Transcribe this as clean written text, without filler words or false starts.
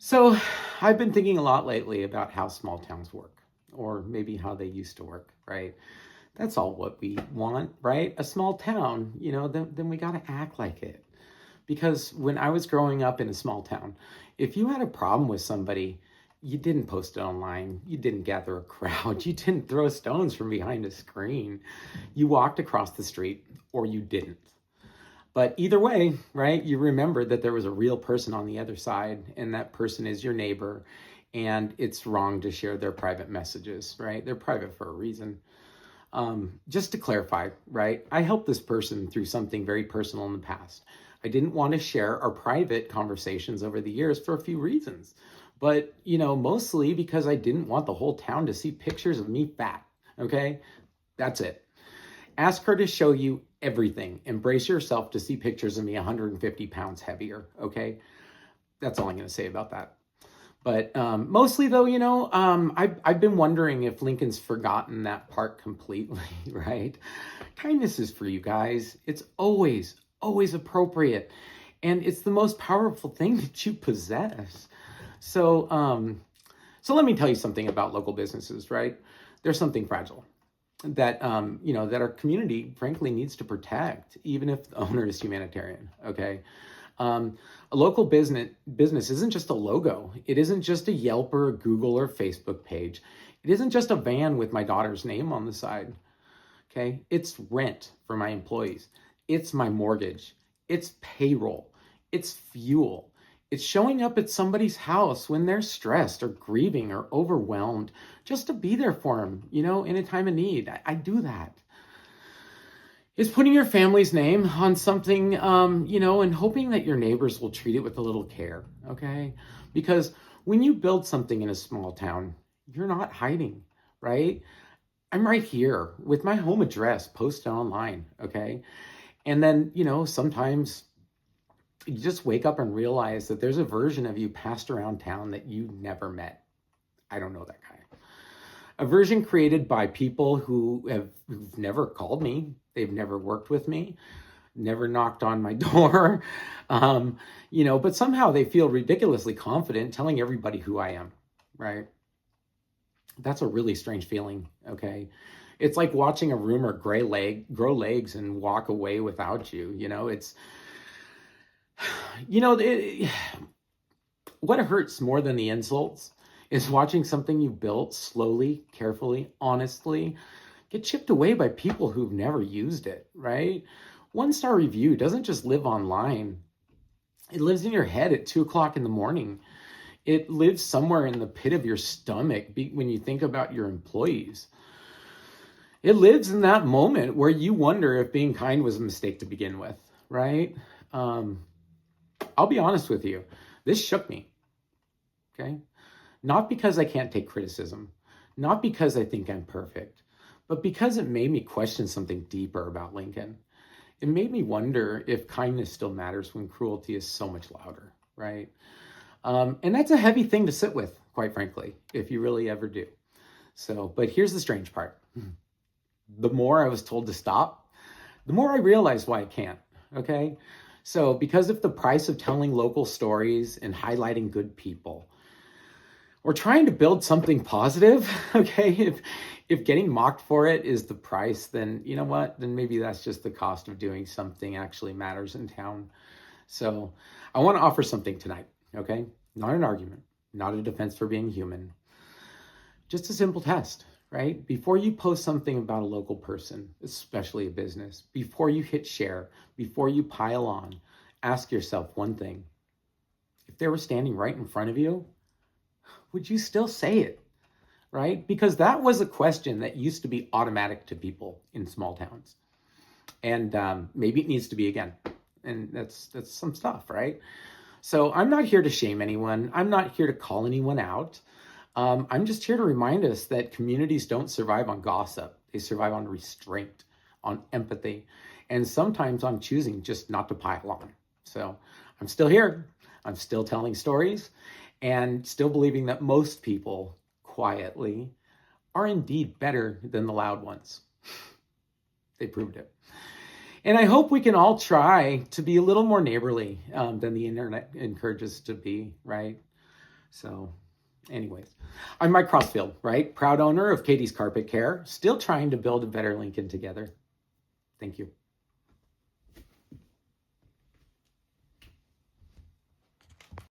So, I've been thinking a lot lately about how small towns work, or maybe how they used to work, right? That's all what we want, right? A small town, then we got to act like it. Because when I was growing up in a small town, if you had a problem with somebody, you didn't post it online, you didn't gather a crowd, you didn't throw stones from behind a screen. You walked across the street, or you didn't. But either way, right, you remember that there was a real person on the other side, and that person is your neighbor, and it's wrong to share their private messages, right? They're private for a reason. Just to clarify, right, I helped this person through something very personal in the past. I didn't want to share our private conversations over the years for a few reasons, but, mostly because I didn't want the whole town to see pictures of me fat, okay? That's it. Ask her to show you everything. Embrace yourself to see pictures of me 150 pounds heavier. Okay. That's all I'm going to say about that. But mostly, though, I've been wondering if Lincoln's forgotten that part completely, right? Kindness is for you guys. It's always appropriate. And it's the most powerful thing that you possess. So let me tell you something about local businesses, right? There's something fragile that our community frankly needs to protect, even if the owner is humanitarian. Okay. A local business isn't just a logo. It isn't just a Yelp or a Google or Facebook page. It isn't just a van with my daughter's name on the side. Okay. It's rent for my employees. It's my mortgage. It's payroll. It's fuel. It's showing up at somebody's house when they're stressed or grieving or overwhelmed, just to be there for them, in a time of need. I do that. It's putting your family's name on something, and hoping that your neighbors will treat it with a little care, okay? Because when you build something in a small town, you're not hiding, right? I'm right here with my home address posted online, okay? And then, sometimes you just wake up and realize that there's a version of you passed around town that you never met. I don't know that guy. A version created by people who've never called me, they've never worked with me, never knocked on my door, but somehow they feel ridiculously confident telling everybody who I am, right? That's a really strange feeling, okay? It's like watching a rumor grow legs and walk away without you, what hurts more than the insults is watching something you built slowly, carefully, honestly get chipped away by people who've never used it, right? 1-star review doesn't just live online. It lives in your head at 2 o'clock in the morning. It lives somewhere in the pit of your stomach when you think about your employees. It lives in that moment where you wonder if being kind was a mistake to begin with, right? I'll be honest with you. This shook me, okay? Not because I can't take criticism, not because I think I'm perfect, but because it made me question something deeper about Lincoln. It made me wonder if kindness still matters when cruelty is so much louder, right? And that's a heavy thing to sit with, quite frankly, if you really ever do. But here's the strange part. The more I was told to stop, the more I realized why I can't, okay? So because if the price of telling local stories and highlighting good people or trying to build something positive, okay, if getting mocked for it is the price, then you know what? Then maybe that's just the cost of doing something actually matters in town. So I want to offer something tonight, okay? Not an argument, not a defense for being human, just a simple test, right? Before you post something about a local person, especially a business, before you hit share, before you pile on, ask yourself one thing. If they were standing right in front of you, would you still say it, right? Because that was a question that used to be automatic to people in small towns. And maybe it needs to be again. And that's some stuff, right? So I'm not here to shame anyone. I'm not here to call anyone out. I'm just here to remind us that communities don't survive on gossip. They survive on restraint, on empathy, and sometimes on choosing just not to pile on. So I'm still here. I'm still telling stories and still believing that most people quietly are indeed better than the loud ones. They proved it. And I hope we can all try to be a little more neighborly than the internet encourages us to be, right? So anyways, I'm Mike Crossfield, right? Proud owner of Katie's Carpet Care, still trying to build a better Lincoln together. Thank you.